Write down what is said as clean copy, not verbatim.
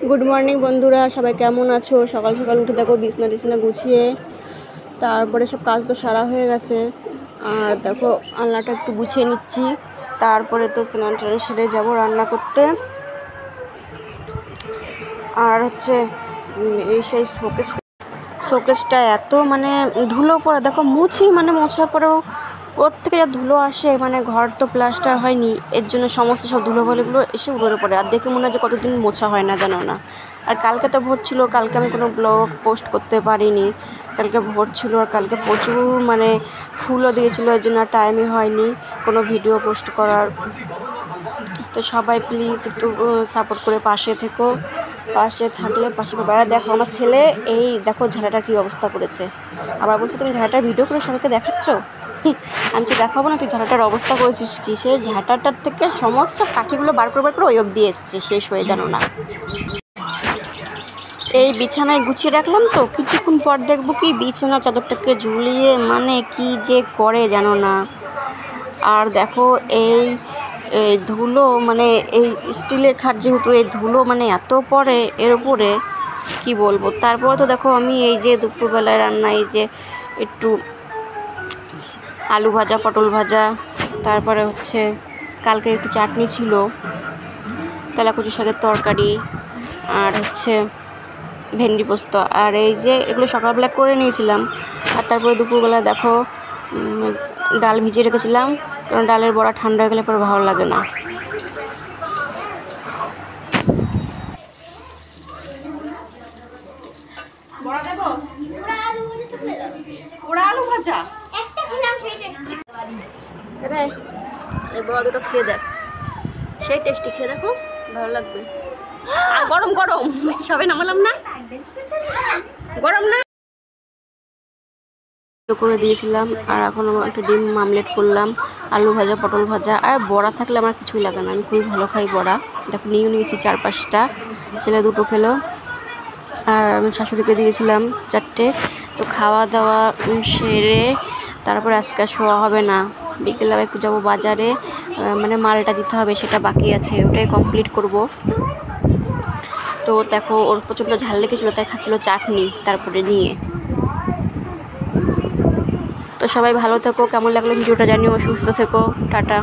Good morning বন্ধুরা, সবাই কেমন আছো? সকাল সকাল উঠে দেখো বিছনা টিছনা গুছিয়ে তারপরে সব কাজ তো সারা হয়ে গেছে। আর দেখো আলনাটা একটু গুছিয়ে নিচ্ছি, তারপরে তো স্নান টান সেরে যাবো রান্না করতে। আর হচ্ছে এই সেই শোকেসটা এত মানে ধুলো পড়ে, দেখো মুছি মানে মোছার পরেও ওর থেকে যা ধুলো আসে, মানে ঘর তো প্লাস্টার হয়নি, এর জন্য সমস্ত সব ধুলোবালিগুলো এসে উড়ে পড়ে। আর দেখে মনে হয় যে কতদিন মোছা হয় না, জানো না। আর কালকে তো ভোর ছিল, কালকে আমি কোনো ব্লগ পোস্ট করতে পারিনি। কালকে ভোর ছিল আর কালকে প্রচুর মানে ফুলও দিয়েছিলো, এর জন্য আর টাইমই হয়নি কোনো ভিডিও পোস্ট করার। তো সবাই প্লিজ একটু সাপোর্ট করে পাশে থেকো, পাশে থাকলে পাশে পাবে। আর দেখো আমার ছেলে এই দেখো ঝাঁটাটার কী অবস্থা করেছে, আবার বলছে তুমি ঝাঁটাটার ভিডিও করে সবাইকে দেখাচ্ছ। আমি তো দেখাবো না, তুই ঝাঁটাটার অবস্থা করেছিস কি। সেই ঝাঁটাটার থেকে সমস্ত কাঠিগুলো বার করে ওই অবধি এসছে, শেষ হয়ে জানো না। এই বিছানায় গুছিয়ে রাখলাম, তো কিছুক্ষণ পর দেখবো কি বিছানা চাদরটাকে ঝুলিয়ে মানে কি যে করে জানো না। আর দেখো এই ধুলো মানে এই স্টিলের খাট যেহেতু, এই ধুলো মানে এত পড়ে এর উপরে কি বলবো। তারপরে তো দেখো আমি এই যে দুপুরবেলায় রান্না, এই যে একটু আলু ভাজা, পটল ভাজা, তারপরে হচ্ছে কালকে একটু চাটনি ছিল, তেলাকুচি শাকের তরকারি, আর হচ্ছে ভেন্ডি পোস্ত। আর এই যে এগুলো সকালবেলা করে নিয়েছিলাম। আর তারপরে দুপুরবেলা দেখো ডাল ভিজিয়ে রেখেছিলাম, কারণ ডালের বড়া ঠান্ডা হয়ে গেলে পরে ভালো লাগে না। এই বড়া দুটো খেয়ে দেখ, সেই টেস্টি, খেয়ে দেখো ভালো লাগবে। আর গরম গরম সবে নামালাম না, গরম না করে দিয়েছিলাম। আর এখন একটা ডিম আমলেট করলাম, আলু ভাজা, পটল ভাজা। আর বড়া থাকলে আমার কিছুই লাগে না, আমি খুবই ভালো খাই বড়া। দেখো নিয়েছি 4-5টা, ছেলে 2টো খেলো, আর আমি শাশুড়িকে দিয়েছিলাম 4টে। তো খাওয়া দাওয়া সেরে তারপরে আজকে শোয়া হবে না, বিকেলে আবার একটু যাবো বাজারে, মানে মালটা দিতে হবে, সেটা বাকি আছে, ওটাই কমপ্লিট করব। তো দেখো ওর প্রচণ্ড ঝাল লেগেছিলো, তাই খাচ্ছিলো চাটনি তারপরে নিয়ে। তো সবাই ভালো থেকো, কেমন লাগলো ভিডিওটা জানিও, সুস্থ থেকো, টাটা।